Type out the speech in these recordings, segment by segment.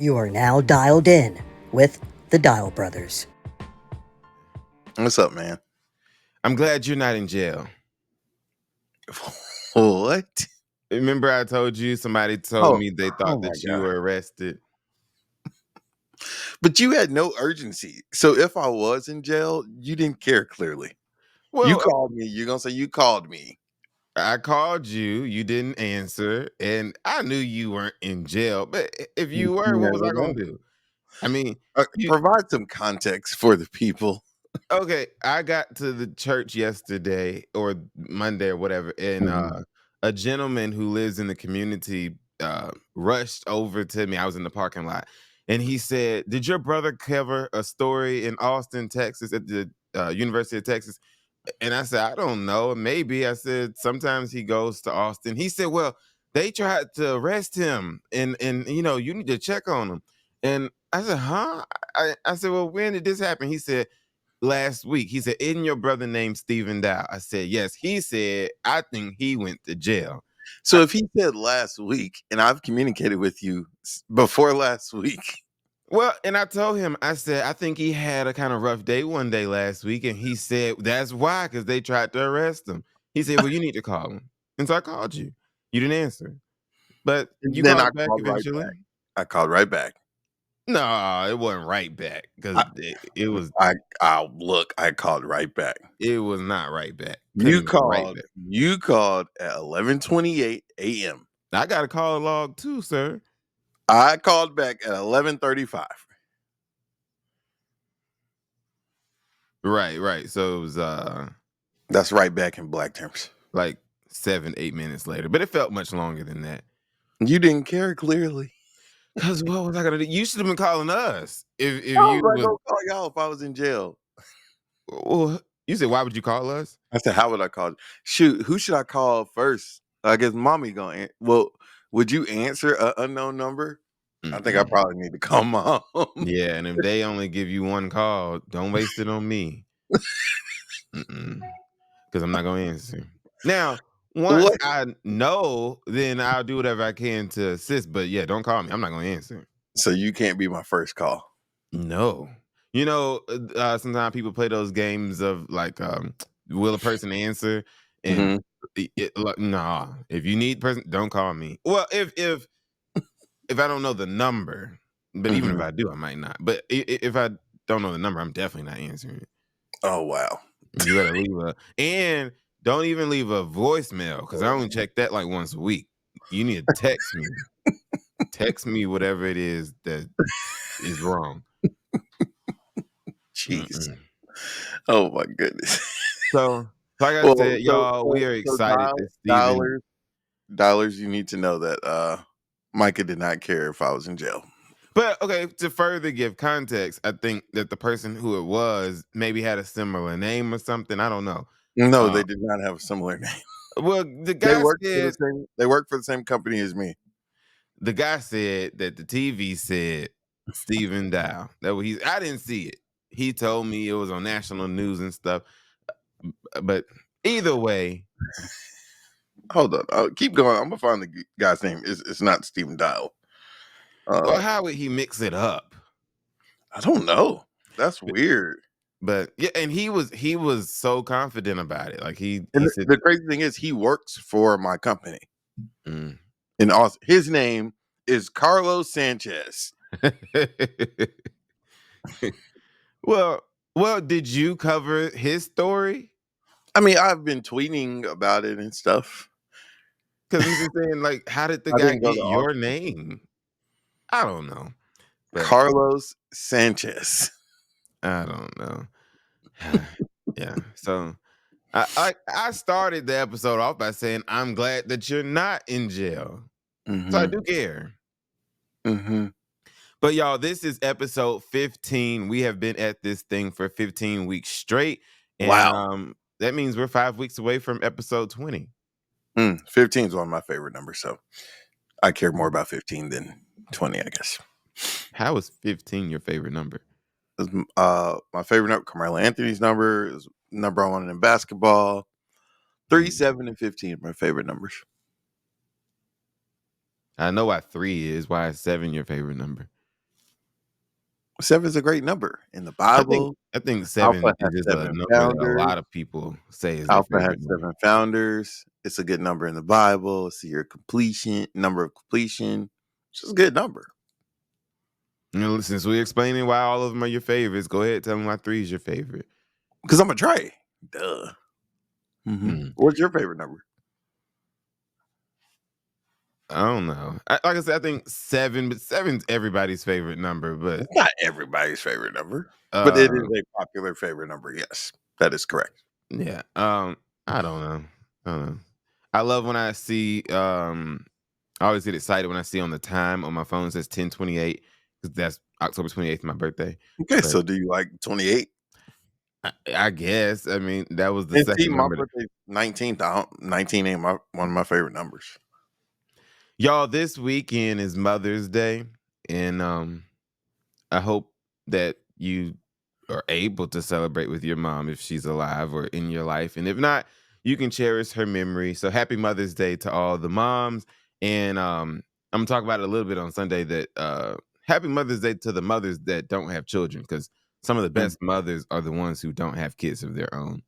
You are now dialed in with the Dial Brothers. What's up, man? I'm glad you're not in jail. What? Remember I told you somebody told me they thought my that you God. were arrested? But you had no urgency. So if I was in jail, you didn't care clearly. You Well, called me. You're going to say you called me. I called you, you didn't answer, and I knew you weren't in jail. But if you were, what was Never I know. going to do? I mean, you, Provide some context for the people. okay, I got to the church yesterday or Monday or whatever, and a gentleman who lives in the community rushed over to me. I was in the parking lot, and he said, "Did your brother cover a story in Austin, Texas, at the University of Texas?" And I said, "I don't know. Maybe." I said, "Sometimes he goes to Austin." He said, "Well, they tried to arrest him, and you need to check on him." And I said, "Huh?" I said, "Well, when did this happen?" He said, "Last week." He said, "Isn't your brother named Stephen Dow?" I said, "Yes." He said, "I think he went to jail." So if he said last week, and I've communicated with you before last week. Well, and I told him, I said, "I think he had a kind of rough day one day last week." And he said, "That's why, because they tried to arrest him." He said, "Well, you need to call him." And so I called you. You didn't answer. But you Then I called back called right eventually? back. I called right back. No, it wasn't right back because I, it was I called right back. it was not right back. You Couldn't have been right called. back. You called at 11:28 a.m. I got a call log too, sir. I called back at 11:35. Right. So it was That's right back in black terms. like 7-8 minutes later, but it felt much longer than that. You didn't care clearly. Cause what was I gonna do? You should have been calling us if I you was like, was. go call y'all if I was in jail. Well, you said, why would you call us? I said, how would I call? Shoot, who should I call first? I guess mommy gonna. Well, would you answer an unknown number? I think I Mm-mm. probably need to call mom. Yeah, and if they only give you one call, don't waste it on me. Because I'm not gonna answer. Now, once What? I know, then I'll do whatever I can to assist. But yeah, don't call me. I'm not gonna answer. So you can't be my first call. No. Sometimes people play those games of like, will a person answer? And Mhm. nah, if you need person, don't call me. Well, if I don't know the number, but even if Mhm. I do, I might not. But if I don't know the number, I'm definitely not answering it. Oh wow. You better and don't even leave a voicemail because I only check that like once a week. You need to text me. Text me whatever it is that is wrong. Jeez. Mm-mm. Oh my goodness. So, like I Well, said, y'all, we are excited that Steven. dollars. You need to know that Micah did not care if I was in jail. But okay, to further give context, I think that the person who it was maybe had a similar name or something. I don't know. No, Uh, they did not have a similar name. well, the They guy work for the said same. They work for the same company as me. that the TV said Stephen Dow. That what he. I didn't see it. He told me it was on national news and stuff. But either way, Hold on, keep going. I'm gonna find the guy's name. It's not Stephen Dial. well, how would he mix it up? I don't know. That's weird. But yeah, and he was so confident about it. Like he And said, the crazy thing is, he works for my company. mm. In Austin, his name is Carlos Sanchez. well, did you cover his story? I mean, I've been tweeting about it and stuff. Because I'm just saying, like, how did the I guy didn't go get to your Austin. name? I don't know, but Carlos Sanchez. I don't know. Yeah, so I started the episode off by saying I'm glad that you're not in jail. So I Mm-hmm. do care. Mm-hmm. But y'all, this is episode 15. We have been at this thing for 15 weeks straight. And Wow. that means we're 5 weeks away from episode 20. 15 is one of my favorite numbers, so I care more about 15 than 20, I guess. How is 15 your favorite number? My favorite number, Carmelo Anthony's number, is number one in basketball. 3, 7, and 15 are my favorite numbers. I know why 3 is. Why is 7 your favorite number? 7's a great number in the I Bible. think 7 Alpha is has just a 7 number that a founders. lot of people say is their Alpha has favorite number. 7 founders. It's a good number in the Bible. It's your number of completion. It's just a good number. You know, since we're explaining why all of them are your favorites, go ahead, tell me why 3 is your favorite. Because I'm a Trey. Duh. Mm. What's your favorite number? I don't know. Like I said, I think 7, but 7's everybody's favorite number. But It's not everybody's favorite number, but it is a popular favorite number. Yes, that is correct. Yeah. I don't know. I love when I see. I always get excited when I see on the time on my phone it says 10:28 because that's October 28th, my birthday. Okay, But so do you like 28? I guess. I mean, that was the And see, second my number. birthday's 19th. 19 ain't one of my favorite numbers. Y'all, this weekend is Mother's Day, and I hope that you are able to celebrate with your mom if she's alive or in your life. And if not, you can cherish her memory. So happy Mother's Day to all the moms. And I'm gonna talk about it a little bit on Sunday that happy Mother's Day to the mothers that don't have children, because some of the best mothers are the ones who don't have kids of their own.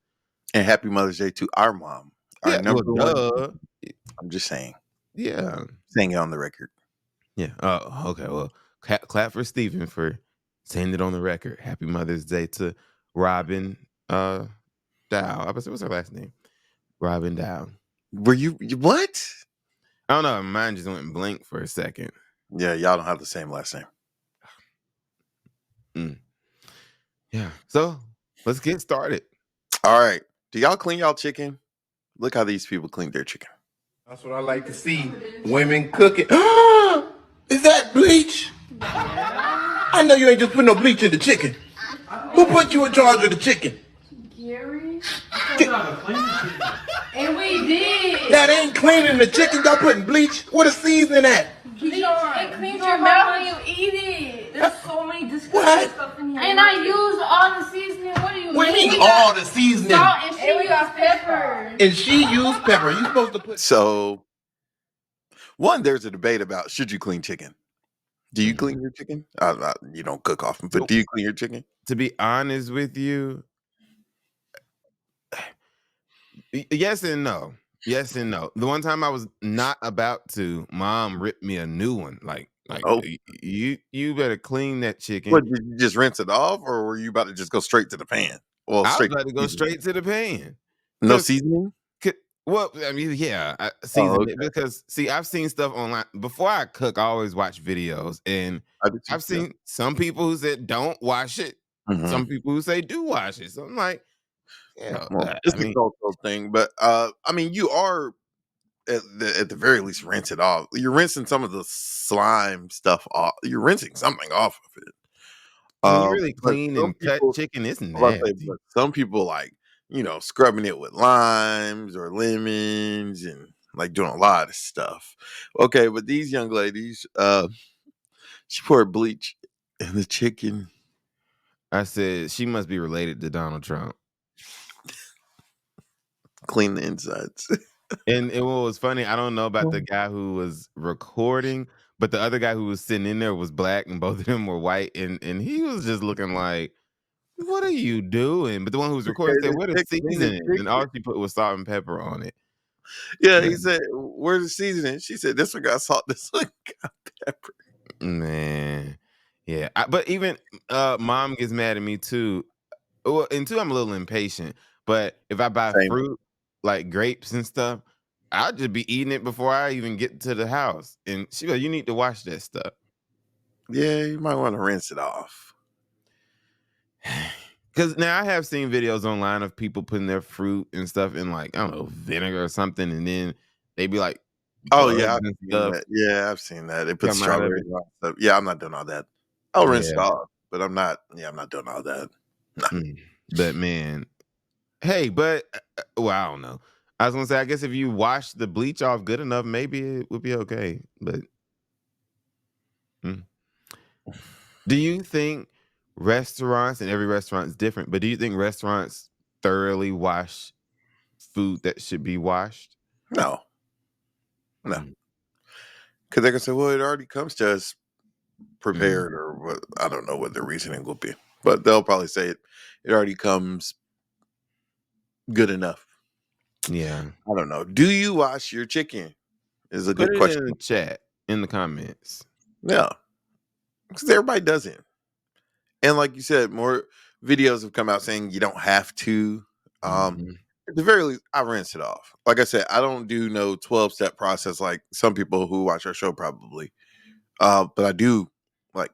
And happy Mother's Day to our mom. Our Yeah, number one. duh. I'm just saying. Yeah. Saying it on the record. Yeah. Oh, okay. Well, clap for Stephen for saying it on the record. Happy Mother's Day to Robin Dow. I was what's her last name? Robin Dow. Were you what? I don't know. Mine just went blank for a second. Yeah, y'all don't have the same last name. Yeah. So let's get started. All right. Do y'all clean y'all chicken? Look how these people clean their chicken. That's what I like to see. Women cooking. Is that bleach? I know you ain't just put no bleach in the chicken. Who put you in charge of the chicken? Gary? And we did. That ain't cleaning the chicken. Y'all putting bleach. What a seasoning at? It cleans your mouth when you eat it. There's so many disgusting What? stuff in here. And I used all the seasoning. What do you What do you mean? mean all the seasoning? Salt and she used pepper. And she used pepper. You supposed to put. So, one, there's a debate about should you clean chicken? Do you clean your chicken? You don't cook often, but do you clean your chicken? To be honest with you, yes and no. Yes and no. The one time I was not about to, Mom ripped me a new one. Like Oh. you better clean that chicken. What, did you just rinse it off, or were you about to just go straight to the pan? Well, I was straight about to go straight to the pan. no 'Cause- seasoning. Well, I mean, yeah, I season okay. it because see, I've seen stuff online before I cook. I always watch videos, and I've seen some people who said don't wash it. Some people who say do wash it. So I'm like, yeah, Well, it's a cultural thing, but I mean, you are at the very least rinse it off. You're rinsing some of the slime stuff off. You're rinsing something off of it. when you really but clean some and cut people- chicken, it's I'm about to say, nasty. but some people like scrubbing it with limes or lemons and like doing a lot of stuff. Okay, but these young ladies, she poured bleach in the chicken. I said she must be related to Donald Trump. Clean the insides. And what was funny, I don't know about the guy who was recording, but the other guy who was sitting in there was black, and both of them were white, and he was just looking like, "What are you doing?" But the one who was recording said, "Where the seasoning?" And all she put was salt and pepper on it. Yeah, he said, "Where's the seasoning?" She said, "This one got salt. This one got pepper." Man, yeah. But even Mom gets mad at me too. Well, and two, I'm a little impatient. But if I buy Same. fruit like grapes and stuff, I'll just be eating it before I even get to the house. And she goes, "You need to wash that stuff." Yeah, you might want to rinse it off. Because now I have seen videos online of people putting their fruit and stuff in, like, I don't know, vinegar or something, and then they be like, Oh yeah, bugs and stuff. I've seen that. They put Come out of strawberries it. on stuff. Yeah, I'm not doing all that. I'll rinse it Yeah. off, but I'm not. Yeah, I'm not doing all that. But man, hey, but well, I don't know. I was gonna say, I guess if you wash the bleach off good enough, maybe it would be okay. But do you think restaurants, and every restaurant is different, but do you think restaurants thoroughly wash food that should be washed? No, because they can say, "Well, it already comes to us prepared or what. I don't know what the reasoning will be, but they'll probably say it already comes good enough. Yeah. I don't know. Do you wash your chicken? Is a Put good it question. in the chat, in the comments. Yeah, because everybody doesn't. And like you said, more videos have come out saying you don't have to. Mhm. At the very least, I rinse it off. Like I said, I don't do no 12-step process like some people who watch our show probably. But I do like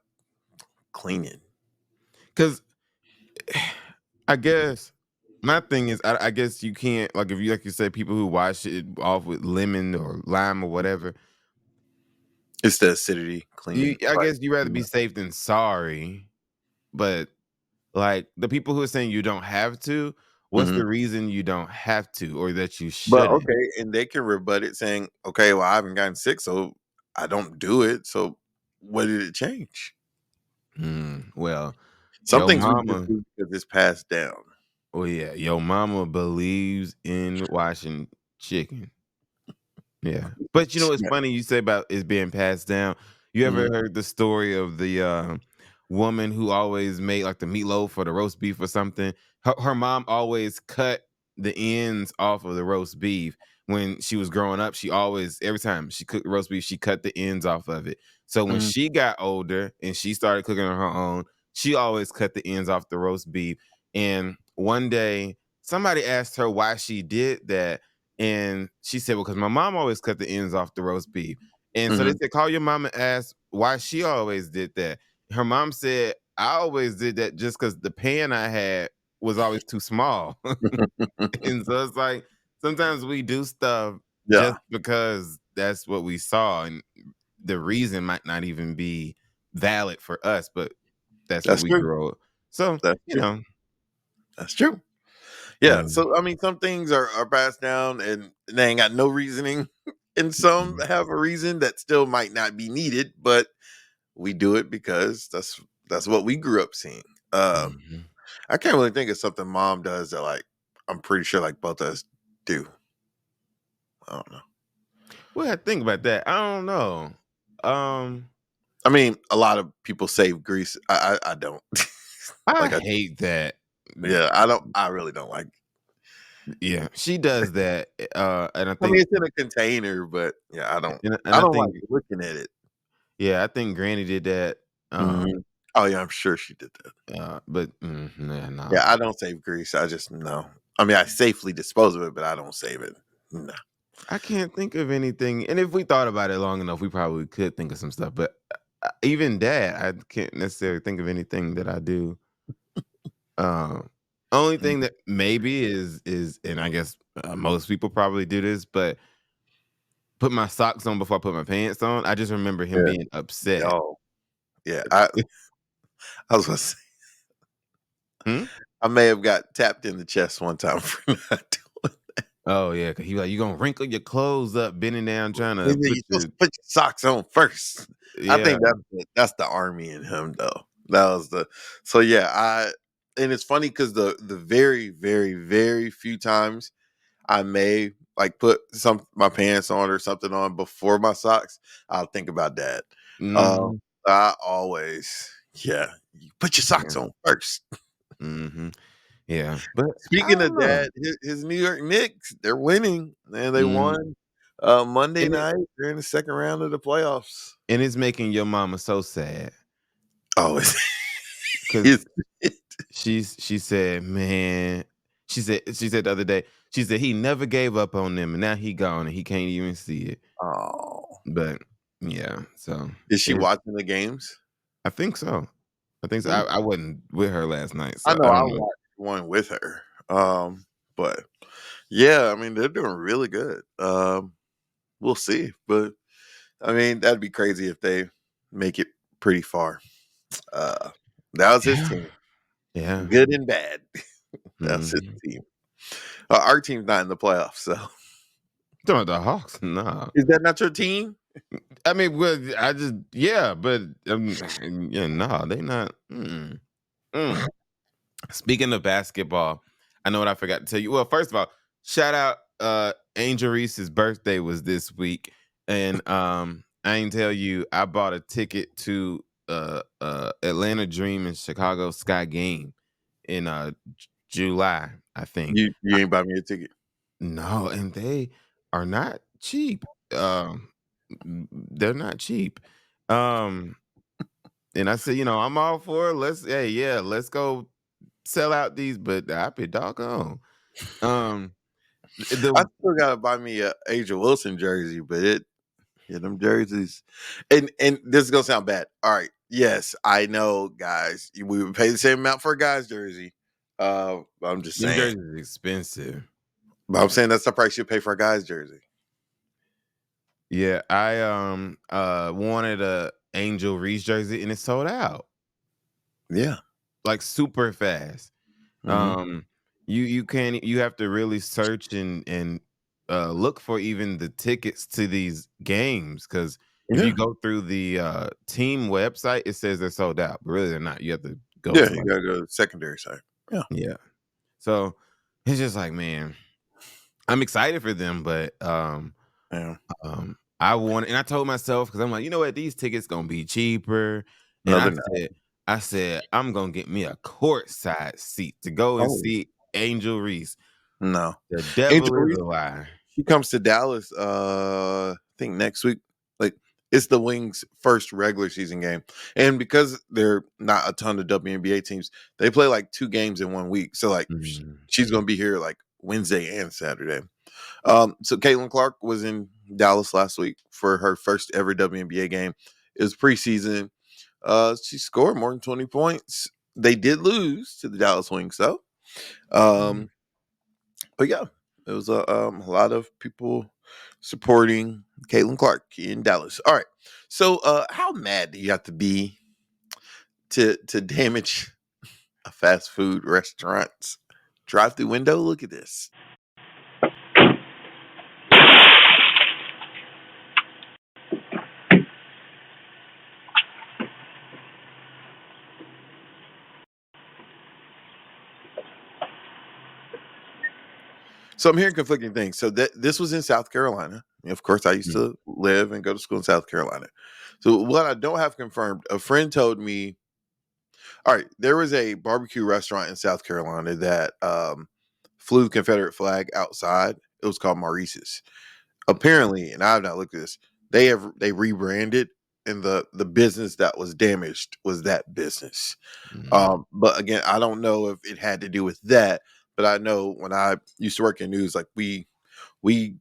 cleaning. Because I guess my thing is, I guess you can't, like, if you, like you said, people who wash it off with lemon or lime or whatever, It's the acidity cleaning. I Like, guess you rather be safe than sorry. But like the people who are saying you don't have to, what's mhm. the reason you don't have to or that you But shouldn't? okay, and they can rebut it saying, okay, well, I haven't gotten sick, so I don't do it. So what did it change? Well, Some your things we just mama, do because it's passed down. oh yeah, your mama believes in washing chicken. Yeah. But you know what's Yeah. funny you say about it's being passed down? You ever Mhm. heard the story of the woman who always made like the meatloaf or the roast beef or something? Her mom always cut the ends off of the roast beef. When she was growing up, she always, every time she cooked roast beef, she cut the ends off of it. So when Mhm. she got older and she started cooking on her own, she always cut the ends off the roast beef. And one day, somebody asked her why she did that. And she said, well, because my mom always cut the ends off the roast beef. And so they Mhm. said, call your mom and ask why she always did that. Her mom said, I always did that just because the pan I had was always too small. And so it's like sometimes we do stuff just Yeah, because that's what we saw. And the reason might not even be valid for us, but that's what that's we true. grow up. So, That's you true. know, That's true. yeah. Yeah. So I mean, some things are passed down and they ain't got no reasoning, and some have a reason that still might not be needed, but we do it because that's what we grew up seeing. Mhm. I can't really think of something mom does that like I'm pretty sure like both of us do. I don't know. Well, I think about that. I don't know. Um, I mean, a lot of people save grease. I don't. I Like I hate that. yeah, I don't. I really don't like. Yeah, she does that. And I I mean, think, it's in a container, but yeah, I don't. and I I don't like think, looking at it. yeah, I think Granny did that. Mhm. Oh yeah, I'm sure she did that. But nah, nah. Yeah, I don't save grease. I just no. I mean, I safely dispose of it, but I don't save it. No. I can't think of anything. And if we thought about it long enough, we probably could think of some stuff. But even that, I can't necessarily think of anything that I do. Only Mm. thing that maybe is, and I guess most people probably do this, but put my socks on before I put my pants on. I just remember him Yeah. being upset. Oh, yeah. I was gonna say Hmm? I may have got tapped in the chest one time for not doing. Oh yeah, cause he like, you gonna wrinkle your clothes up, bending down, trying to Maybe put you're supposed your to put your socks on first. I yeah. think that's the army in him though. That was the so yeah. And it's funny because the very very very few times I may like put my pants on or something on before my socks, I'll think about that. Um, Mhm, I always yeah. You put your yeah, socks on first. mhm, yeah, but I Speaking don't of know, that, his New York Knicks, they're winning, and they mhm, won Monday and it night. They're in the second round of the playoffs. and it's making your mama so sad Oh, because is it? she said, "Man," she said the other day, she said, "He never gave up on them, and now he gone, and he can't even see it." Oh, But, yeah, so is she it watching the games? I think so. I think so. Hmm. I wasn't with her last night, I so know I I don't know. watched one with her. But yeah, I mean they're doing really good. We'll see, but I mean that'd be crazy if they make it pretty far. Uh, that was his Yeah, team, yeah, good and bad. That's his mhm. team. Our team's not in the playoffs, so Talking about the Hawks? Nah. is that not your team? I mean, well, I just yeah, but yeah, no, they not. Mm. Speaking of basketball, I know what I forgot to tell you. Well, first of all, shout out Angel Reese's birthday was this week, and I ain't tell you I bought a ticket to Atlanta Dream and Chicago Sky game in July, I think. You ain't buy me a ticket. No, and they are not cheap. They're not cheap. And I said, I'm all for it. Let's go sell out these, but I be doggone. I The still gotta buy me a Angel Wilson jersey, but them jerseys, and this is gonna sound bad. All right, yes, I know, guys, we would pay the same amount for a guy's jersey. I'm just them saying. jerseys is expensive. But I'm saying that's the price you pay for a guy's jersey. Yeah, I wanted a Angel Reese jersey and it sold out Yeah. like super fast. Mhm. You have to really search and look for even the tickets to these games, because if Yeah. you go through the team website, it says they're sold out, but really they're not. You have to go Yeah, to you like, gotta go to the secondary side. Yeah. yeah. So it's just like, man, I'm excited for them, but Yeah. I want, and I told myself, because I'm like, you know what, these tickets gonna be cheaper, and No, they're not. I said I'm gonna get me a courtside seat to go and Oh, see Angel Reese. no. The devil Angel is Reese, a lie. she comes to Dallas, I think next week. Like, it's the Wings' first regular season game. And because there are not a ton of WNBA teams, they play like 2 games in 1 week. So like Mhm. she's gonna be here like Wednesday and Saturday. So Caitlin Clark was in Dallas last week for her first ever WNBA game. It was preseason. She scored more than 20 points. They did lose to the Dallas Wings, though. But yeah, it was a lot of people supporting Caitlin Clark in Dallas. All right. So how mad do you have to be to damage a fast food restaurant's drive-through window? Look at this. So I'm hearing conflicting things. So this was in South Carolina. Of course, I used to live and go to school in South Carolina. So what I don't have confirmed, a friend told me, all right, there was a barbecue restaurant in South Carolina that flew the Confederate flag outside. It was called Maurice's. Apparently, and I have not looked at this, they rebranded, and the business that was damaged was that business. But again, I don't know if it had to do with that. But I know when I used to work in news, like we we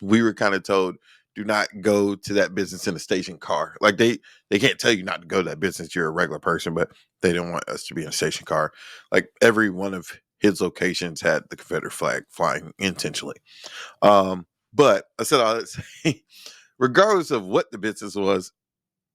were kind of told, do not go to that business in a station car. Like they can't tell you not to go to that business. You're a regular person, but they don't want us to be in a station car. Like every one of his locations had the Confederate flag flying intentionally. But I said all that to say, regardless of what the business was,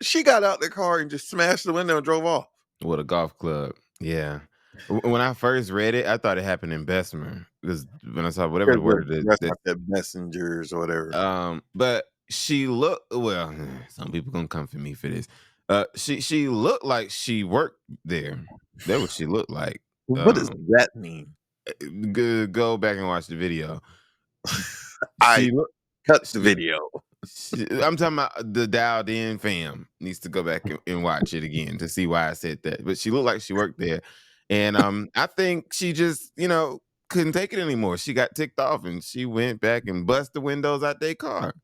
she got out the car and just smashed the window and drove off. With a golf club. Yeah. When I first read it, I thought it happened in Bessemer, because when I saw whatever the word it is, Restaurant that messengers or whatever. but she looked, well, some people gonna come for me for this. She looked like she worked there. That's what she looked like. What does that mean? Go back and watch the video. I She look, cut the video. I'm talking about the dialed in fam needs to go back and watch it again to see why I said that. But she looked like she worked there. And I think she just, couldn't take it anymore. She got ticked off and she went back and bust the windows out their car.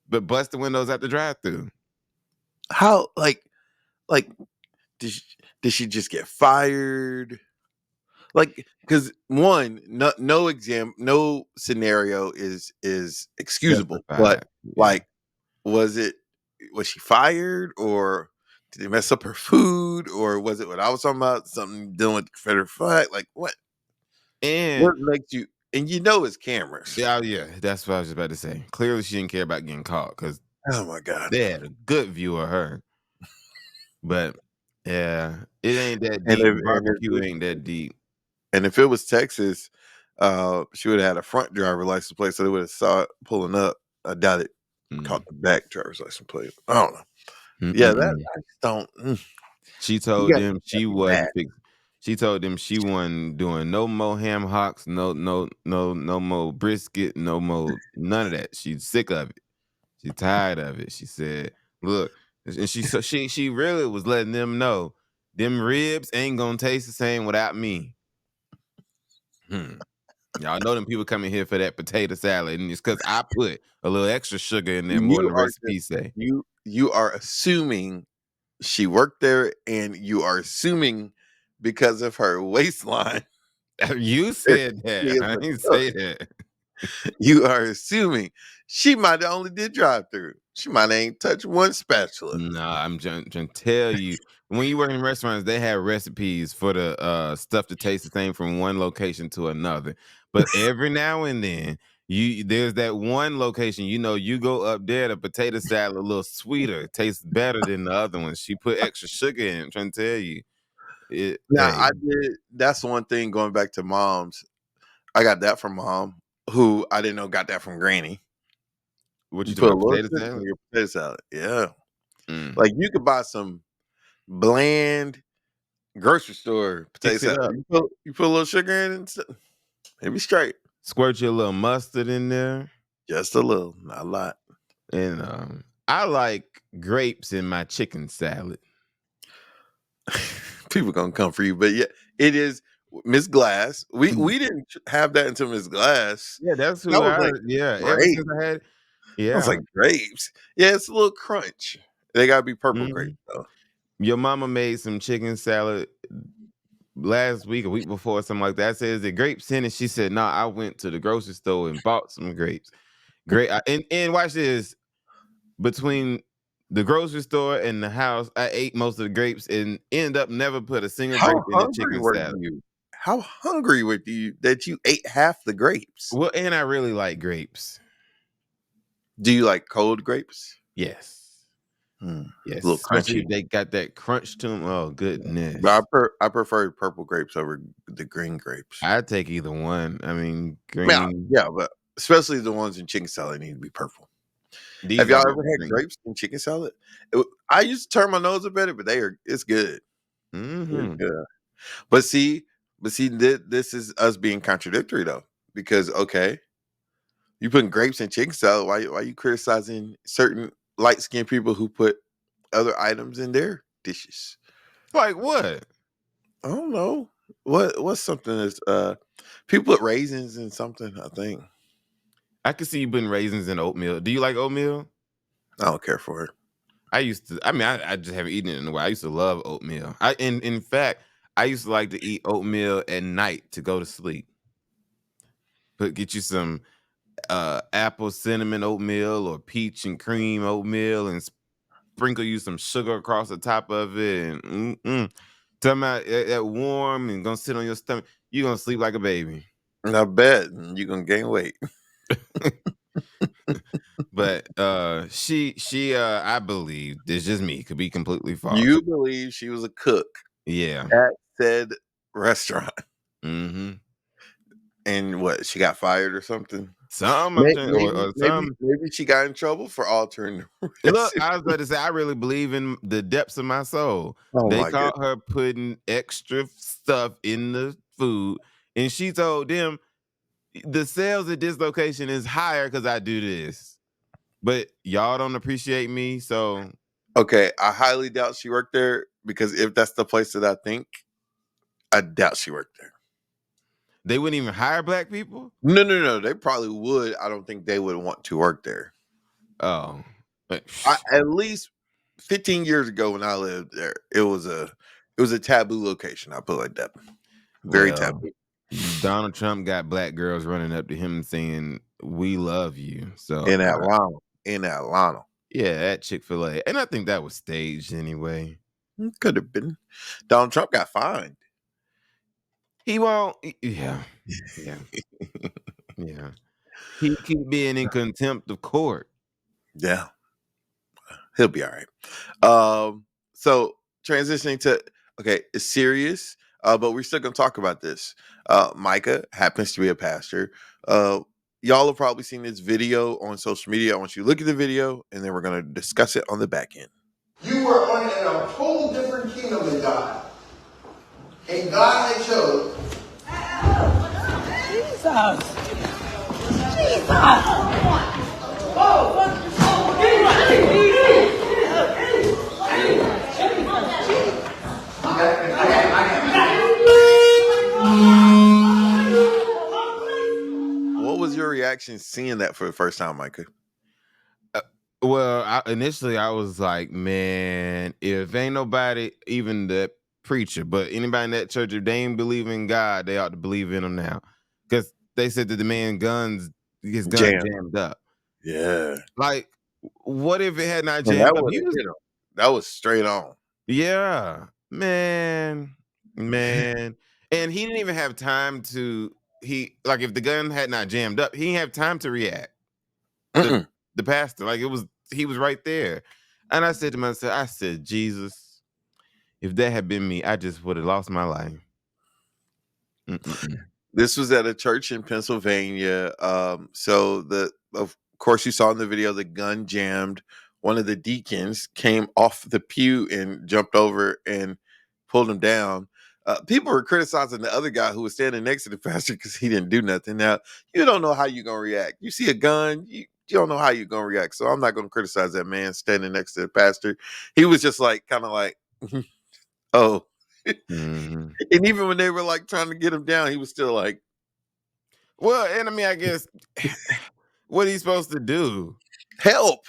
But bust the windows out the drive-through. How like did she just get fired? Like, because one, no scenario is excusable. But Justified. like, was she fired, or did they mess up her food, or was it what I was talking about? Something dealing with the Confederate flag? Like what? And What makes you? And it's cameras. yeah, that's what I was just about to say. Clearly, she didn't care about getting caught, because Oh my god. they had a good view of her. But yeah, it ain't that And deep. if, Barbecue ain't that deep. and if it was Texas, she would have had a front driver license plate, so they would have saw it pulling up. I doubt it caught the back driver's license plate. I don't know. Yeah, that I just don't. She told got- them she be wasn't. mad. She told them she wasn't doing no more ham hocks, no more brisket, no more none of that. She's sick of it. She's tired of it. She said, "Look, And she really was letting them know them ribs ain't gonna taste the same without me. Y'all know them people coming here for that potato salad, and it's because I put a little extra sugar in there more than the recipe say. You are assuming she worked there, and you are assuming because of her waistline. You said that. is I a didn't cook. say that. You are assuming she might have only did drive through. She might ain't touched one spatula. Nah, I'm trying to tell you. When you work in restaurants, they have recipes for the stuff to taste the same from one location to another. But every now and then, there's that one location, you go up there, the potato salad a little sweeter, tastes better than the other ones. She put extra sugar in. I'm trying to tell you. Now Hey, I did. That's one thing. Going back to mom's, I got that from mom, who I didn't know got that from granny. what you Put a talking about? little Potato sugar in salad? your potato salad. Yeah, Mm. like you could buy some bland grocery store potato Fix it salad. up. You put a little sugar in it, and it'll be straight. Squirt your little mustard in there. Just a little, not a lot. And I like grapes in my chicken salad. People gonna come for you, but yeah, it is Miss Glass. We didn't have that until Miss Glass. Yeah, that's That who was I. like Yeah, ever great. since I had. I was Yeah. like grapes. Yeah, it's a little crunch. They gotta be purple Mhm. grapes though. Your mama made some chicken salad last week, a week before, something like that. I said, "Is it grapes in it?" She said, "No, I went to the grocery store and bought some grapes." Great. And watch this. Between the grocery store and the house, I ate most of the grapes and ended up never put a single How grape in the hungry chicken were salad. you? How hungry were you that you ate half the grapes? Well, and I really like grapes. Do you like cold grapes? Yes. Hmm. Yes. A little Especially crunchy. if they got that crunch to them. Oh, goodness. But I prefer purple grapes over the green grapes. I'd take either one. I mean, Yeah, green. yeah, but especially the ones in chicken salad need to be purple. These Have y'all are ever had green. grapes in chicken salad? I used to turn my nose up at it, but it's good. Mhm. It's good. But see, this is us being contradictory though, because okay, you putting grapes in chicken salad. Why you criticizing certain light skinned people who put other items in their dishes? Like what? I don't know. What's something that's people put raisins in something, I think. I can see you putting raisins in oatmeal. Do you like oatmeal? I don't care for it. I used to. I mean, I just haven't eaten it in a while. I used to love oatmeal. In fact, I used to like to eat oatmeal at night to go to sleep. Get you some apple cinnamon oatmeal or peach and cream oatmeal and sprinkle you some sugar across the top of it. And talking about that warm and gonna sit on your stomach. You're gonna sleep like a baby. And I bet you're gonna gain weight. But she I believe it's just me, could be completely false. You believe she was a cook Yeah. at said restaurant, Mm-hmm. and what, she got fired or something? Some or some. Maybe she got in trouble for altering. Look, I was about to say, I really believe in the depths of my soul. Oh They my caught her putting extra stuff in the food, and she told them the sales at this location is higher because I do this. But y'all don't appreciate me, so Okay, I highly doubt she worked there, because if that's the place that I think, I doubt she worked there. they wouldn't even hire black people. No. They probably would. I don't think they would want to work there. Oh, At least 15 years ago when I lived there, it was a taboo location. I put it like that. Very well, taboo. Donald Trump got black girls running up to him and saying, "We love you." So In Atlanta. yeah, at Chick-fil-A, and I think that was staged anyway. Could have been. Donald Trump got fined. He won't. Yeah. He keep being in contempt of court. Yeah. He'll be all right. So transitioning to, okay, it's serious, but we're still gonna talk about this. Micah happens to be a pastor. Y'all have probably seen this video on social media. I want you to look at the video, and then we're gonna discuss it on the back end. You were in a whole different kingdom than God. And God had chose. reaction seeing that for the first time, Micah? Well, initially I was like, man, if ain't nobody, even the preacher, but anybody in that church, if they ain't believe in God, they ought to believe in him now, because they said that the man his gun Jam. jammed up. Yeah. Like, what if it had not And jammed that up? would have hit him. That was straight on. Yeah, man, and he didn't even have time to. Like, if the gun had not jammed up, he didn't have time to react. Mm-mm. The pastor, like, he was right there, and I said to myself, I said, Jesus, if that had been me, I just would have lost my life. This was at a church in Pennsylvania. So of course you saw in the video the gun jammed. One of the deacons came off the pew and jumped over and pulled him down. People were criticizing the other guy who was standing next to the pastor because he didn't do nothing. Now, you don't know how you're gonna react. You see a gun, you don't know how you're gonna react. So I'm not gonna criticize that man standing next to the pastor. He was just like kind of like, oh. Mm-hmm. And even when they were like trying to get him down, he was still like, well, and I mean, I guess what he's supposed to do? help.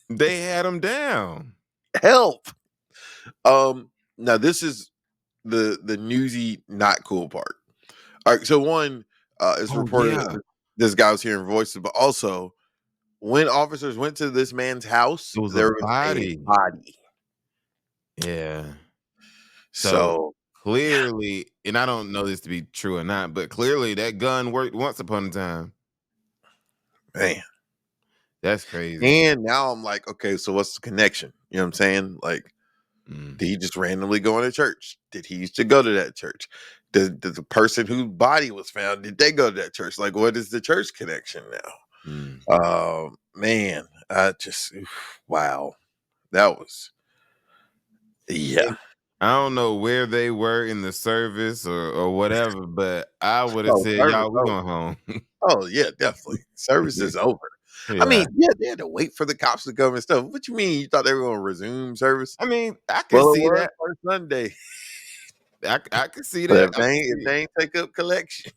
They had him down. Help. Now this is the newsy not cool part. All right, so one is reported that this guy was hearing voices, but also when officers went to this man's house, there was a body. Yeah. So clearly, and I don't know this to be true or not, but clearly that gun worked once upon a time. Man, that's crazy. And now I'm like, okay, so what's the connection? You know what I'm saying? Like, did he just randomly go into church? Did he used to go to that church? Did the person whose body was found, did they go to that church? Like, what is the church connection now? Man, I just, wow. That was, yeah. I don't know where they were in the service or whatever, but I would have said, y'all, we're going home. Oh, yeah, definitely. Service is over. Yeah. I mean, yeah, they had to wait for the cops to come and stuff. What you mean? You thought they were going to resume service? I mean, I can see that for Sunday. I can see that. But if they ain't take up collection.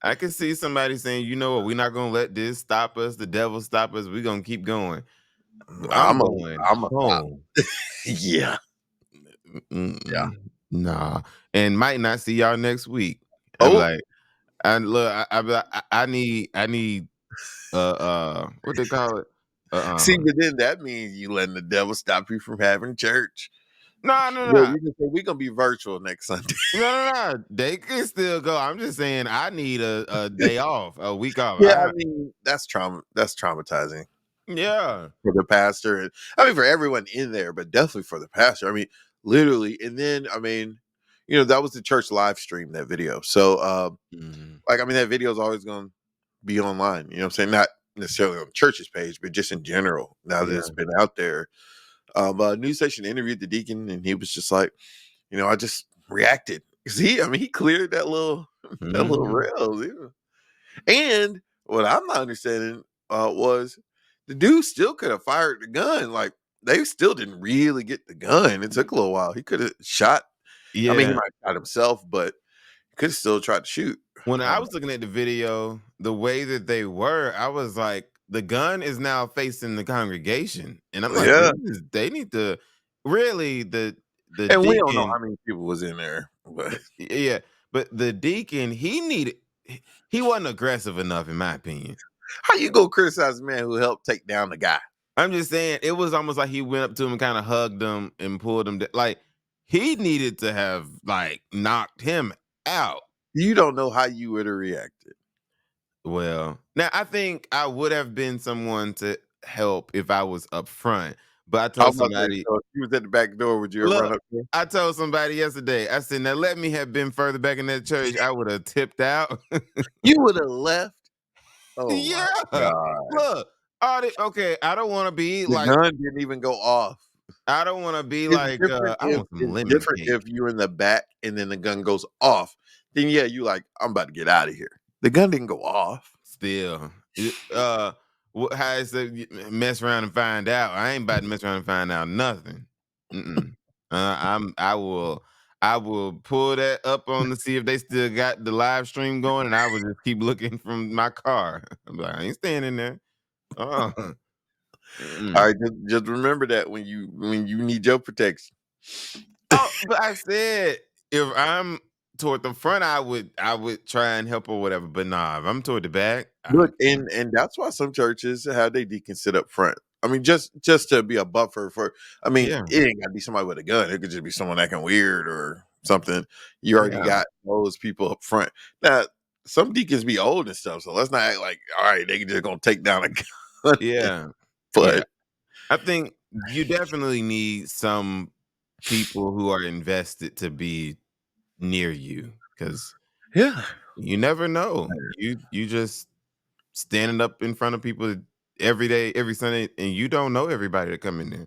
I can see somebody saying, you know what, we're not going to let this stop us. The devil stop us. We're going to keep going. I'm going home. Yeah. Yeah. Nah. And might not see y'all next week. I'm like, and look, I need what they call it? See, but then that means you letting the devil stop you from having church. No. We're gonna be virtual next Sunday. No. They can still go. I'm just saying I need a day off, a week off. Yeah, I mean, that's traumatizing. Yeah. For the pastor. And I mean for everyone in there, but definitely for the pastor. I mean, literally. And then I mean, you know, that was the church live stream, that video. So like I mean, that video is always gonna be online. You know what I'm saying? Not necessarily on the church's page, but just in general, now that it's been out there. A news station interviewed the deacon and he was just like, you know, I just reacted. He cleared that little rail. Yeah. And what I'm not understanding was the dude still could have fired the gun. Like they still didn't really get the gun. It took a little while. He could have shot. Yeah. I mean, he might have shot himself, but he could have still tried to shoot. When I was looking at the video, the way that they were, I was like, the gun is now facing the congregation. And I'm like, they need to really the and deacon, we don't know how many people was in there. But yeah, but the deacon, he wasn't aggressive enough, in my opinion. How you go criticize a man who helped take down the guy? I'm just saying, it was almost like he went up to him and kind of hugged him and pulled him down. Like he needed to have like knocked him out. You don't know how you would have reacted. Well, now I think I would have been someone to help if I was up front. But I told somebody, so if you was at the back door, would you have run up there? I told somebody yesterday, I said, now let me have been further back in that church. I would have tipped out. You would have left. Oh yeah. Look, okay, I don't want to be the gun didn't even go off. I don't want to be like, I want some lemon different if you're in the back and then the gun goes off. Then yeah, you like, I'm about to get out of here. The gun didn't go off. Still, how is it? Mess around and find out. I ain't about to mess around and find out nothing. I I will pull that up on to see if they still got the live stream going, and I will just keep looking from my car. I'm like, I ain't staying in there. All right, just remember that when you need your protection. Oh, but I said if I'm toward the front, I would try and help or whatever. But nah, if I'm toward the back, Look, and that's why some churches have their deacons sit up front. I mean, just to be a buffer for. I mean, Yeah. it ain't got to be somebody with a gun. It could just be someone acting weird or something. You already Yeah. got those people up front. Now, some deacons be old and stuff, so let's not act like all right, they just gonna take down a gun. Yeah. But I think you definitely need some people who are invested to be near you, because yeah, you never know. You just standing up in front of people every day, every Sunday, and you don't know everybody that come in there. yeah.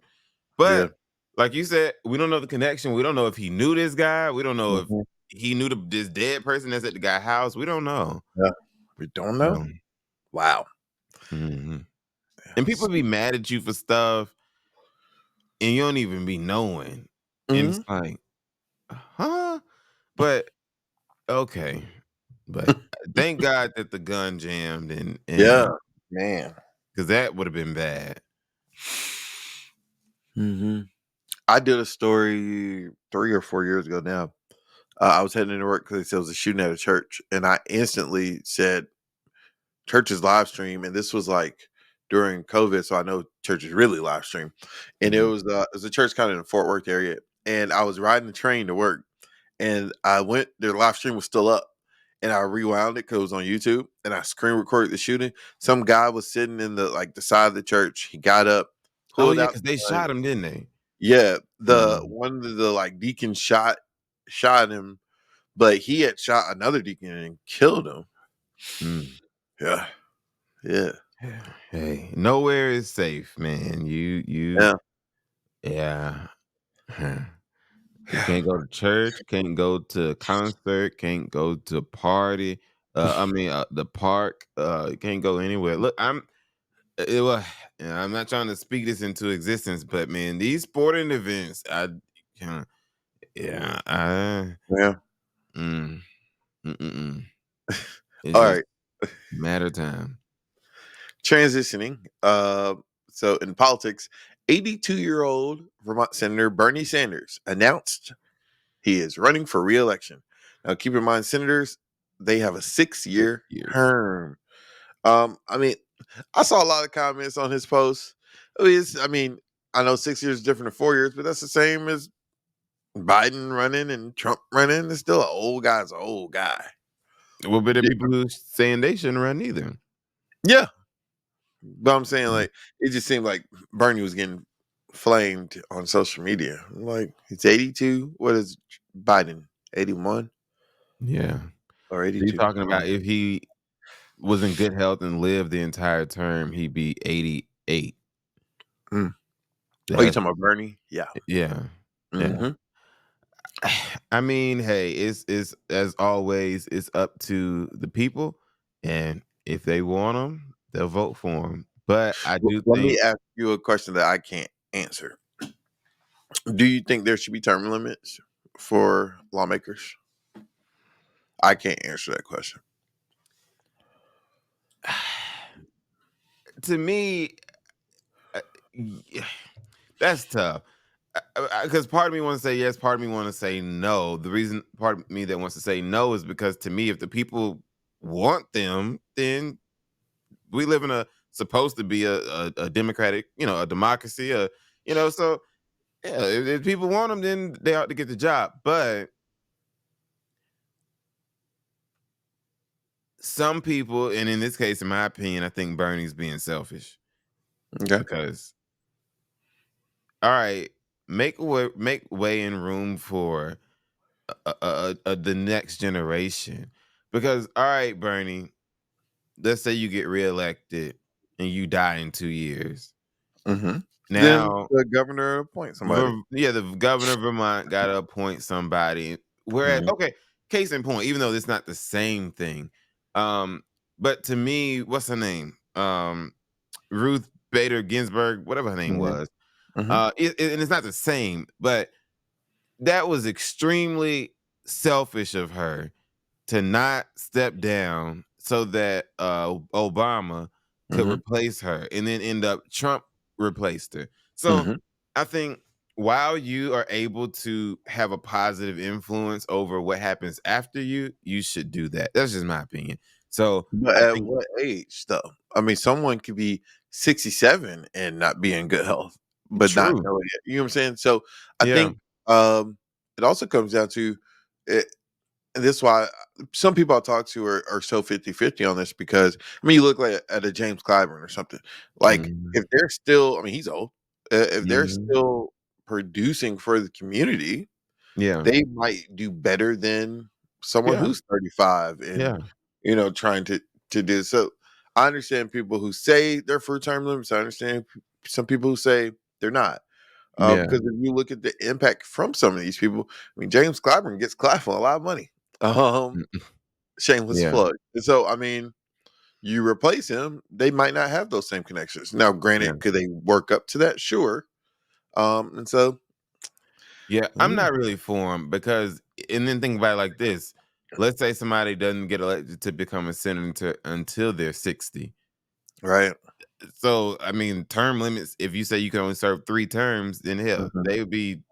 But like you said, we don't know the connection. We don't know if he knew this guy. We don't know if Mhm. he knew this dead person that's at the guy's house. We don't know. Yeah. We don't know. Wow. Mhm. And people be mad at you for stuff, and you don't even be knowing. And it's like, huh? But okay. But thank God that the gun jammed, and Yeah, man. because that would have been bad. I did a story 3 or 4 years ago now. I was heading into work because there was a shooting at a church, and I instantly said, "Churches live stream," and this was like during COVID, so I know churches really live stream. And it was a church kind of in the Fort Worth area, and I was riding the train to work, and I went. Their live stream was still up, and I rewound it because it was on YouTube, and I screen recorded the shooting. Some guy was sitting in the side of the church. He got up, Oh pulled yeah, out because the they gun. shot him, didn't they? Yeah, the Mhm. one of the deacons shot him, but he had shot another deacon and killed him. Mm. Yeah, yeah, Hey, nowhere is safe, man. yeah. Yeah. You can't go to church, can't go to a concert, can't go to a party. The park. You can't go anywhere. Look, I'm not trying to speak this into existence, but man, these sporting events, yeah, yeah, Yeah. mm, it's All just right. a matter of time. Transitioning. So in politics, 82-year-old Vermont Senator Bernie Sanders announced he is running for re-election. Now, keep in mind, senators, they have a 6-year Years. term. I mean, I saw a lot of comments on his post. I mean, I know 6 years is different than 4 years, but that's the same as Biden running and Trump running. It's still an old guy's an old guy. Well, but there are people who saying they shouldn't run either. Yeah. But I'm saying, like, it just seemed like Bernie was getting flamed on social media. Like, he's 82. What is Biden? 81 Yeah. or You're 82? talking about if he was in good health and lived the entire term, he'd be 88. Oh, you That's- talking about Bernie? Yeah. yeah. Yeah. Mhm. I mean, hey, it's as always, it's up to the people, and if they want him, they'll vote for him. But I do Let think me ask you a question that I can't answer. Do you think there should be term limits for lawmakers? I can't answer that question. to me, yeah, that's tough. Because part of me wants to say yes, part of me want to say no. The reason part of me that wants to say no is because to me, if the people want them, then we live in a supposed to be a democratic, a democracy, so yeah, if people want them, then they ought to get the job. But some people, and in this case, in my opinion, I think Bernie's being selfish Okay. because, all right, make way and room for the next generation. Because, all right, Bernie, let's say you get reelected and you die in 2 years. Mm-hmm. Then Now, the governor appoints somebody. the governor of Vermont got to appoint somebody. Whereas, Mhm. okay, case in point, even though it's not the same thing, but to me, what's her name? Ruth Bader Ginsburg, whatever her name Mhm. was. Mhm. And it's not the same, but that was extremely selfish of her to not step down so that Obama could Hmm. replace her, and then end up Trump replaced her. So Hmm. I think while you are able to have a positive influence over what happens after you, you should do that. That's just my opinion. So But I at think what age, though? I mean, someone could be 67 and not be in good health, but not true. know it. You know what I'm saying? So I Yeah. think it also comes down to it. And this is why some people I talk to are so 50-50 on this because I mean you look like at a James Clyburn or something. Like Mhm. if they're still, I mean he's old. If they're Mhm. still producing for the community, Yeah. they might do better than someone Yeah. who's 35 and Yeah. trying to do so. I understand people who say they're for term limits. I understand some people who say they're not. Yeah. Because if you look at the impact from some of these people, I mean, James Clyburn gets Clive for a lot of money. Um, Mm, shameless yeah. plug. And so, I mean, you replace him, they might not have those same connections. Now, Yeah. granted, could they work up to that? Sure. And so, Yeah, I'm mm, not really for him because, and then think about it like this. Let's say somebody doesn't get elected to become a senator until they're 60. right. So, I mean, term limits, if you say you can only serve 3 terms, then hell, Hmm. they would be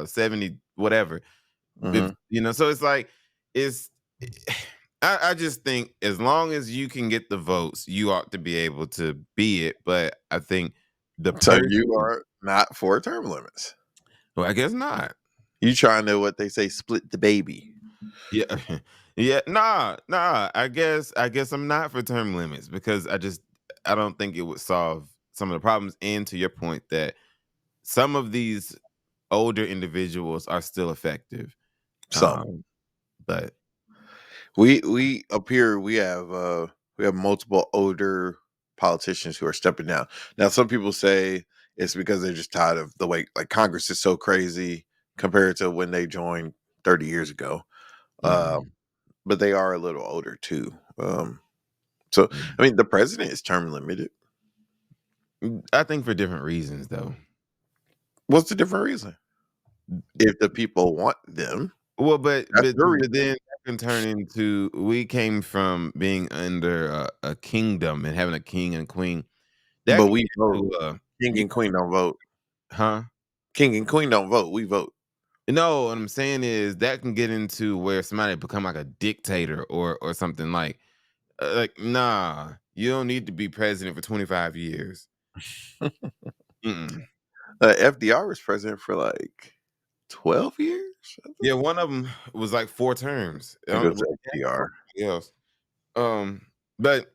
70, whatever. Hmm. So it's like, it's, I just think as long as you can get the votes, you ought to be able to be it. But I think the So person, you are not for term limits. well, I guess not. You trying to what they say, split the baby. Yeah. Yeah, nah. I guess I'm not for term limits because I don't think it would solve some of the problems. And to your point that some of these older individuals are still effective. Some. Um, but We up here we have multiple older politicians who are stepping down. Now some people say it's because they're just tired of the way like Congress is so crazy compared to when they joined 30 years ago. mhm, But they are a little older too. So mhm. I mean the president is term limited. I think for different reasons though. What's the different reason? If the people want them, Well, but that's but the but reason. then that can turn into, we came from being under a kingdom and having a king and queen. That But can we get vote. into King yeah, and queen don't vote. huh? King and queen don't vote. We vote. No, what I'm saying is that can get into where somebody become like a dictator or something like nah, you don't need to be president for 25 years. Mm-mm. FDR was president for like 12 years. Yeah, one of them was like 4 terms. I I don't go know what to FDR. else. But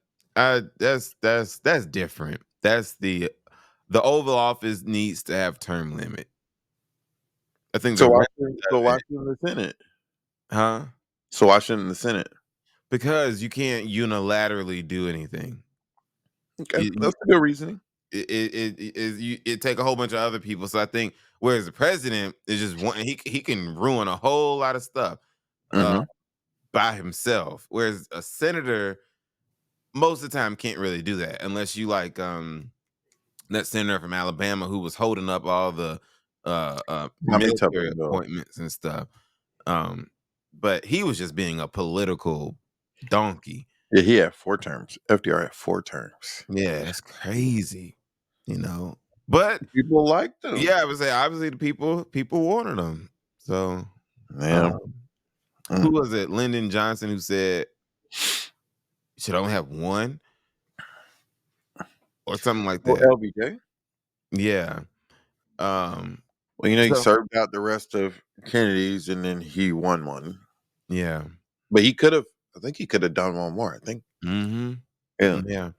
that's different. That's the Oval Office needs to have term limit. I think So the why rest shouldn't, of so why it, shouldn't the Senate? huh? So why shouldn't the Senate? Because you can't unilaterally do anything. Okay, that's a good reasoning. It take a whole bunch of other people. So I think whereas the president is just one, he can ruin a whole lot of stuff uh, Hmm. by himself. Whereas a senator most of the time can't really do that unless you like that senator from Alabama who was holding up all the Tommy military Tuberville. appointments and stuff. Um, but he was just being a political donkey. Yeah, he had 4 terms. FDR had 4 terms. Yeah, that's crazy, you know. But People liked him. yeah, I would say obviously the people wanted him. So, Yeah. um, Mm. who was it? Lyndon Johnson who said you should only have one or something like Well, that. LBJ. Yeah. Um. Well, he So served out the rest of Kennedy's, and then he won one. yeah. But he could have. I think he could have done one more. I think. Mm-hmm. Yeah. Yeah.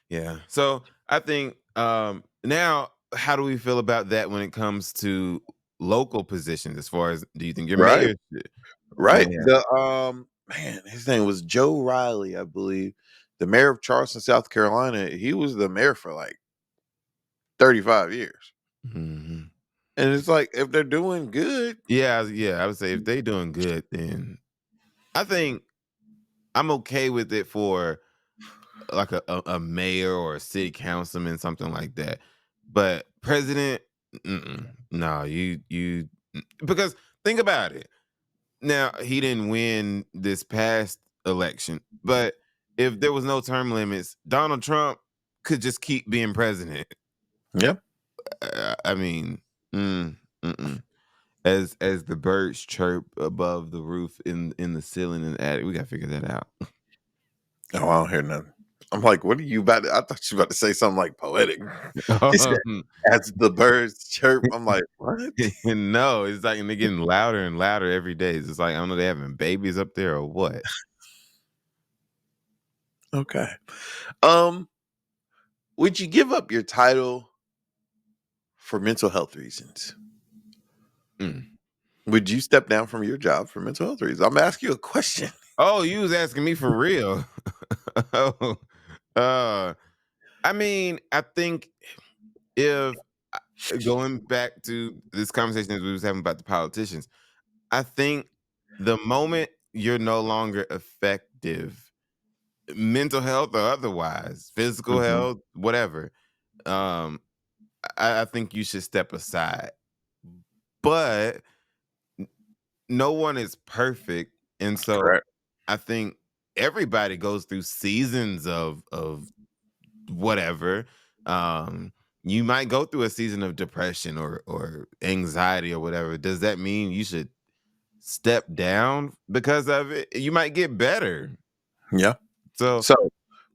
Yeah. So I think now how do we feel about that when it comes to local positions? As far as, do you think your Right. mayor should? Right. Yeah. The man, his name was Joe Riley, I believe. The mayor of Charleston, South Carolina. He was the mayor for like 35 years. Hmm. And it's like if they're doing good, Yeah. Yeah. I would say if they doing good, then I think I'm okay with it for like a mayor or a city councilman, something like that. But president, no, because think about it. Now, he didn't win this past election, but if there was no term limits, Donald Trump could just keep being president. Yep. I mean, mm-mm. As the birds chirp above the roof in the ceiling and attic, we gotta figure that out. Oh, I don't hear nothing. I'm like, what are you about to, I thought you were about to say something like poetic. He said, as the birds chirp. I'm like, what? No, it's like they're getting louder and louder every day. It's like, I don't know, they having babies up there or what? Okay. Would you give up your title for mental health reasons? Mm. Would you step down from your job for mental health reasons? I'm asking you a question. Oh, you was asking me for real. Oh, I mean, I think if going back to this conversation that we was having about the politicians, I think the moment you're no longer effective, mental health or otherwise, physical Mhm. health, whatever, um, I think you should step aside. But no one is perfect, and so Correct. I think everybody goes through seasons of whatever. You might go through a season of depression or anxiety or whatever. Does that mean you should step down because of it? You might get better. Yeah. So So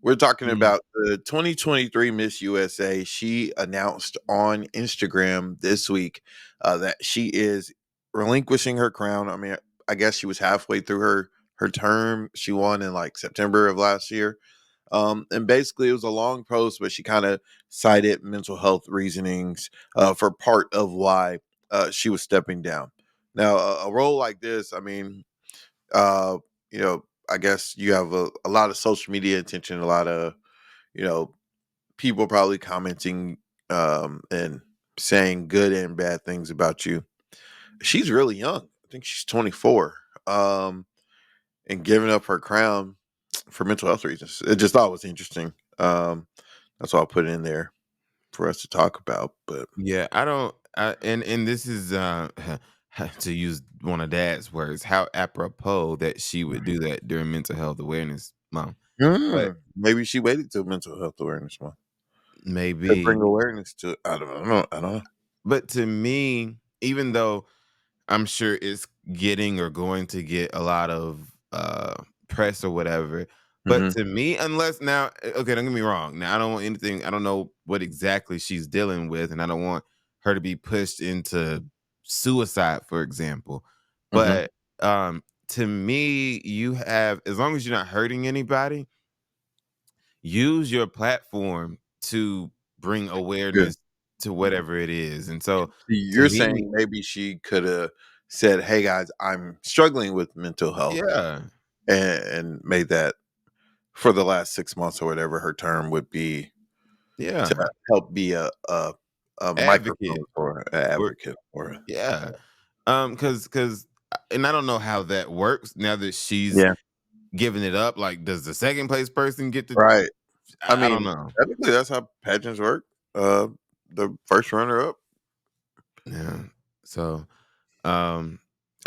we're talking mm, about the 2023 Miss USA. She announced on Instagram this week that she is relinquishing her crown. I mean, I guess she was halfway through her term. She won in like September of last year. And basically, it was a long post, but she kind of cited mental health reasonings for part of why she was stepping down. Now, a role like this, I mean, uh, I guess you have a lot of social media attention, a lot of, you know, people probably commenting and saying good and bad things about you. She's really young. I think she's 24. And giving up her crown for mental health reasons. It just thought it was interesting. That's why I put it in there for us to talk about. But yeah, I don't. And this is to use one of Dad's words, how apropos that she would do that during Mental Health Awareness Month. But maybe she waited till Mental Health Awareness Month to bring maybe, awareness to. I don't know. I don't know. but to me, even though I'm sure it's getting or going to get a lot of press or whatever. But Mhm. to me, unless now, okay, don't get me wrong. Now, I don't want anything, I don't know what exactly she's dealing with, and I don't want her to be pushed into suicide, for example. Mhm. But to me, you have, as long as you're not hurting anybody, use your platform to bring Good. awareness to whatever it is. And so to You're me, saying maybe she could have said, "Hey guys, I'm struggling with mental health," yeah, and made that for the last 6 months or whatever her term would be yeah. to help be a microphone Advocate. for an Or advocate for. yeah. Cause and I don't know how that works now that she's Yeah. giving it up. Like, does the second place person get to Right. I I don't mean, know. technically, that's how pageants work. Uh, the first runner up. Yeah. So um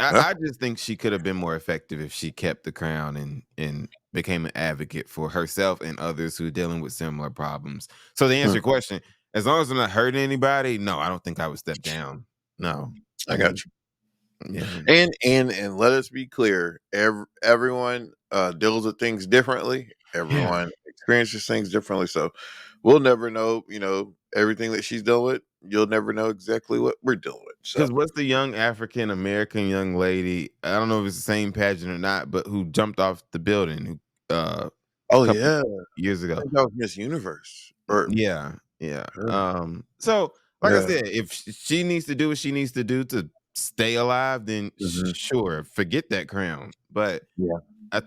Yeah. I just think she could have been more effective if she kept the crown and became an advocate for herself and others who are dealing with similar problems. So to answer Hmm, your question, as long as I'm not hurting anybody, no, I don't think I would step down. No. I got you. Yeah. And let us be clear. Everyone deals with things differently. Yeah. Everyone experiences things differently. So we'll never know. Everything that she's dealing with. You'll never know exactly what we're dealing with. So. Because what's the young African American young lady? I don't know if it's the same pageant or not, but who jumped off the building a Oh couple yeah, years I ago. think that was Miss Universe. Or Yeah, yeah. her. So like I Yeah. said, if she needs to do what she needs to do to stay alive, then Hmm. sure, forget that crown. But Yeah. I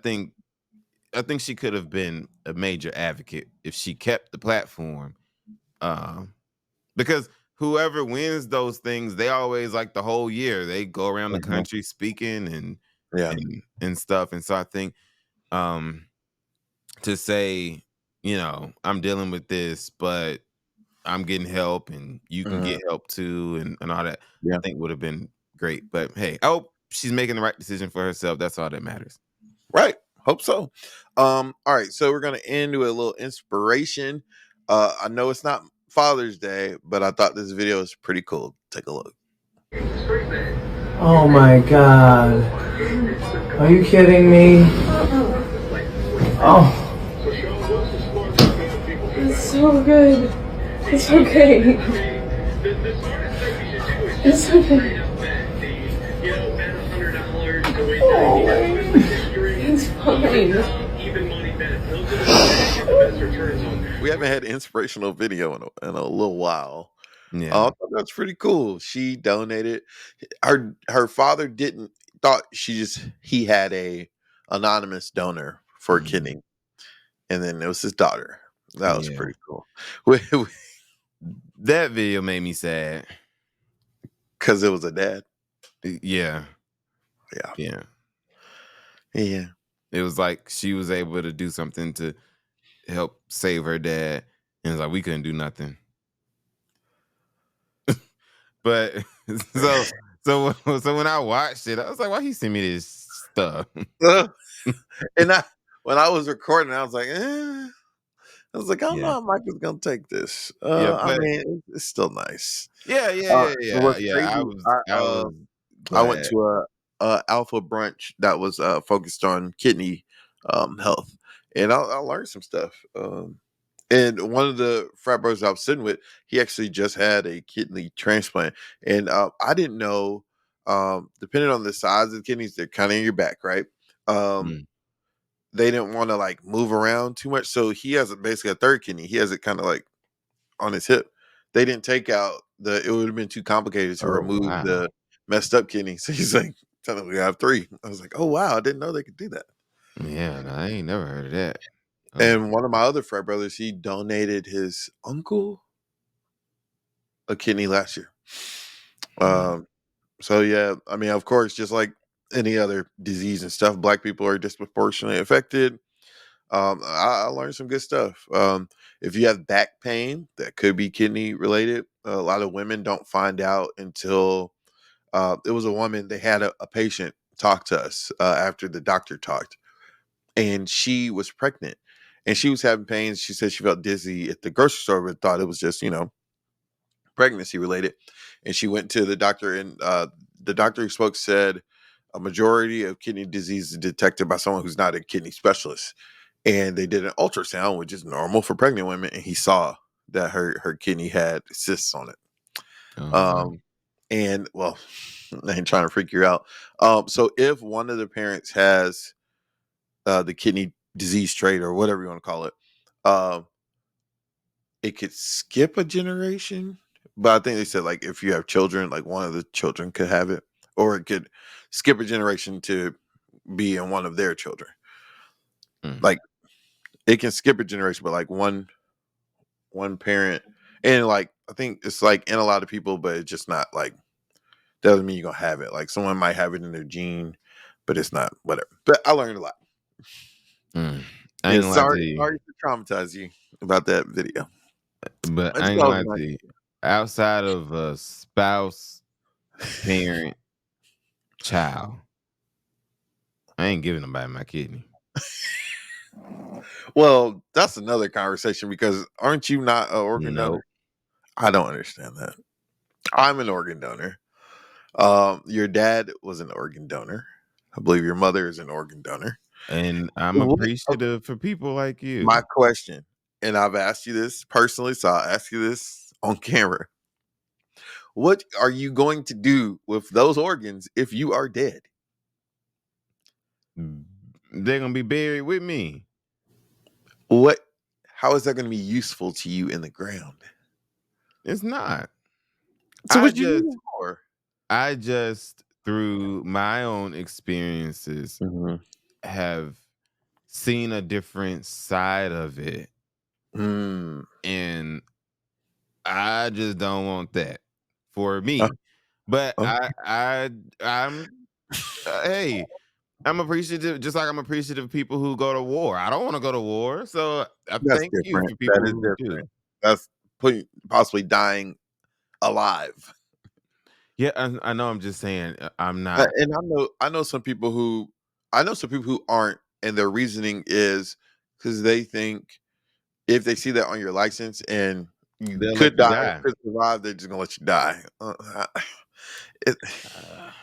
think she could have been a major advocate if she kept the platform. Um, because whoever wins those things, they always like the whole year they go around the Hmm. country speaking Yeah. and stuff. And so I think um to say, I'm dealing with this, but I'm getting help and you can Hmm. get help too and all that, I Yeah. think would have been great. But hey, I hope she's making the right decision for herself. That's all that matters. Right. Hope so. All right. So we're gonna end with a little inspiration. I know it's not Father's Day, but I thought this video was pretty cool. Take a look. Oh my god. Are you kidding me? Oh. It's so good. It's okay. It's okay. It's fine. We haven't had inspirational video in a little while. Yeah. I thought that's pretty cool. She donated. Her father didn't thought he had a anonymous donor for a Mhm. kidney, and then it was his daughter. That was Yeah. pretty cool. That video made me sad. Because it was a dad. Yeah. Yeah. Yeah. Yeah. It was like she was able to do something to help save her dad. And it's like we couldn't do nothing. But so when I watched it, I was like, why he send me this stuff? And when I was recording, I was like, I was like, I don't Yeah. know how Michael's gonna take this. Yeah, I but mean, it's still nice. yeah. What's Yeah. crazy, I was I went glad. to a alpha brunch that was focused on kidney health, and I learned some stuff. And one of the frat brothers I was sitting with, he actually just had a kidney transplant, and I didn't know. Depending on the size of the kidneys, they're kind of in your back, right? Mm. They didn't want to like move around too much, so he has basically a third kidney. He has it kind of like on his hip. They didn't take out it would have been too complicated to Oh, remove wow. the messed up kidney. So he's like, telling me I have 3. I was like, oh wow, I didn't know they could do that. Yeah, no, I ain't never heard of that. And one of my other frat brothers, he donated his uncle a kidney last year. So yeah, I mean, of course, just like any other disease and stuff, Black people are disproportionately affected. I learned some good stuff. If you have back pain, that could be kidney related. A lot of women don't find out until it was a woman. They had a patient talk to us after the doctor talked, and she was pregnant, and she was having pains. She said she felt dizzy at the grocery store, but thought it was just pregnancy related. And she went to the doctor, and the doctor who spoke said a majority of kidney disease is detected by someone who's not a kidney specialist. And they did an ultrasound, which is normal for pregnant women, and he saw that her kidney had cysts on it. And well, I ain't trying to freak you out. So if one of the parents has the kidney disease trait or whatever you want to call it, it could skip a generation. But I think they said like if you have children, like one of the children could have it, or it could skip a generation to be in one of their children. Like it can skip a generation, but like one parent, and like I think it's like in a lot of people, but it's just not like doesn't mean you're gonna have it. Like someone might have it in their gene, but it's not whatever. But I learned a lot. I ain't gonna lie to you. Sorry to traumatize you about that video. But I ain't gonna lie to you. Outside of a spouse, parent, child, I ain't giving nobody my kidney. Well, that's another conversation because aren't you not an organ donor? I don't understand that. I'm an organ donor. Your dad was an organ donor. I believe your mother is an organ donor. And I'm appreciative for people like you. My question, and I've asked you this personally, so I'll ask you this on camera. What are you going to do with those organs if you are dead? They're gonna be buried with me. How is that going to be useful to you in the ground? It's not. So what you do for? I just through my own experiences have seen a different side of it. And I just don't want that for me. But I'm hey, I'm appreciative, just like I'm appreciative of people who go to war. I don't want to go to war, so I thank you for people who do. That's possibly dying alive. Yeah, I know. I'm just saying, I'm not. And I know some people who aren't, and their reasoning is because they think if they see that on your license and you They'll let could you die or die. could survive, they're just gonna let you die. It,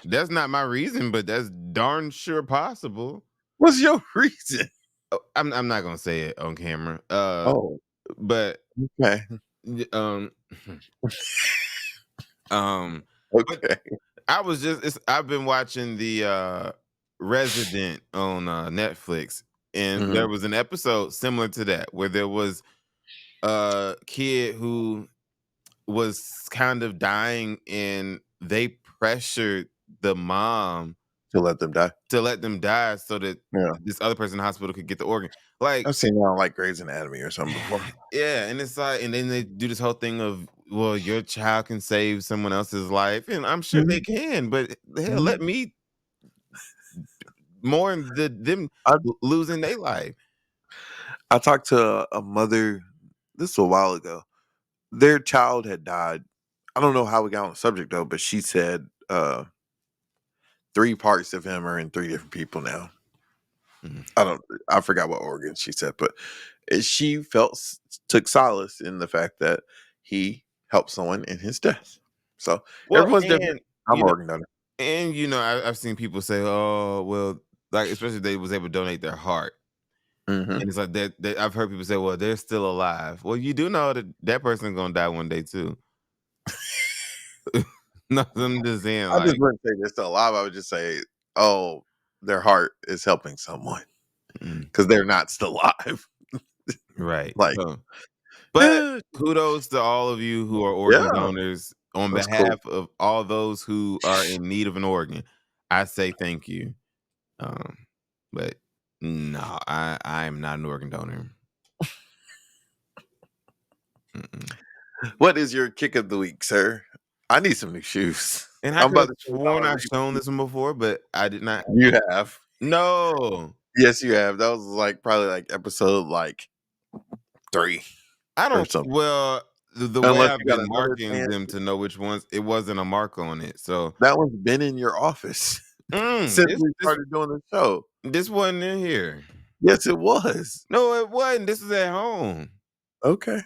That's not my reason, but that's darn sure possible. what's your reason? Oh, I'm not gonna say it on camera. Oh, But okay, um, um, but okay. I've been watching the Resident on Netflix, and Mhm. there was an episode similar to that where there was a kid who was kind of dying, and they pressured the mom To let them die. to let them die so that Yeah, this other person in the hospital could get the organ. Like, I've seen it on like Grey's Anatomy or something before. yeah, and it's like, and then they do this whole thing of, well, your child can save someone else's life, and I'm sure they can, but hell, let Mhm. me mourn them I losing their life. I talked to a mother. This was a while ago. Their child had died. I don't know how we got on the subject though, but she said 3 parts of him are in 3 different people now. Mhm. I forgot what organ she said, but she took solace in the fact that he helped someone in his death. So Well, everyone's different. and I'm you an know, organ donor. I've seen people say, "Oh, well," like, especially if they was able to donate their heart, Hmm. and it's like that. I've heard people say, "Well, they're still alive." Well, you do know that that person's gonna die one day too. No, I'm just saying, I just like, wouldn't say they're still alive. I would just say, oh, their heart is helping someone mm, because they're not still alive. right. Like, So, but kudos to all of you who are organ yeah, donors. On that's cool. behalf of all those who are in need of an organ, I say thank you. Um, but no, I am not an organ donor. Mm-mm. What is your kick of the week, sir? I need some new shoes. And I I'm could about have to say sworn I've shown this one before, but I did not. you have. No, Yes, you have. That was like probably like episode like 3 I or don't. something. Well, the way Unless I've you got been another marking fan. them to know which ones, it wasn't a mark on it. So That one's been in your office since this we this started doing the show. this wasn't in here. Yes, it was. No, it wasn't. This is at home. Okay.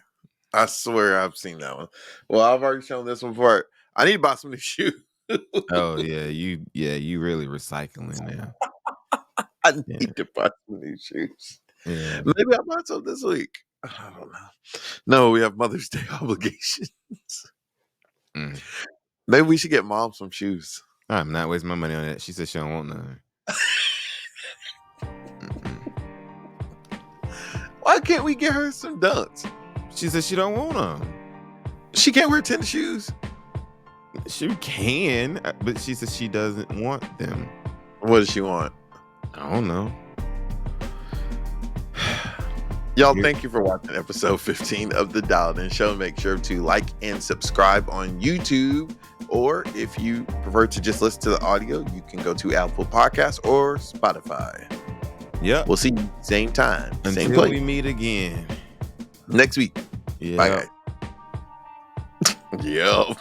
I swear I've seen that one. Well, I've already shown this one before. I need to buy some new shoes. Oh yeah, you really recycling now. I Yeah, need to buy some new shoes. yeah. Maybe I'll buy some this week. I don't know. No, we have Mother's Day obligations. Mm. Maybe we should get mom some shoes. I'm not wasting my money on that. She said she don't want none. Mm-mm. Why can't we get her some dunks? She said she don't want them. She can't wear tennis shoes. She can, but she said she doesn't want them. What does she want? I don't know. Y'all, Here- thank you for watching episode 15 of The Dialed In Show. Make sure to like and subscribe on YouTube. Or if you prefer to just listen to the audio, you can go to Apple Podcasts or Spotify. Yep. We'll see you same time, same Until place we meet again. next week. Yeah. Bye, guys. Yo.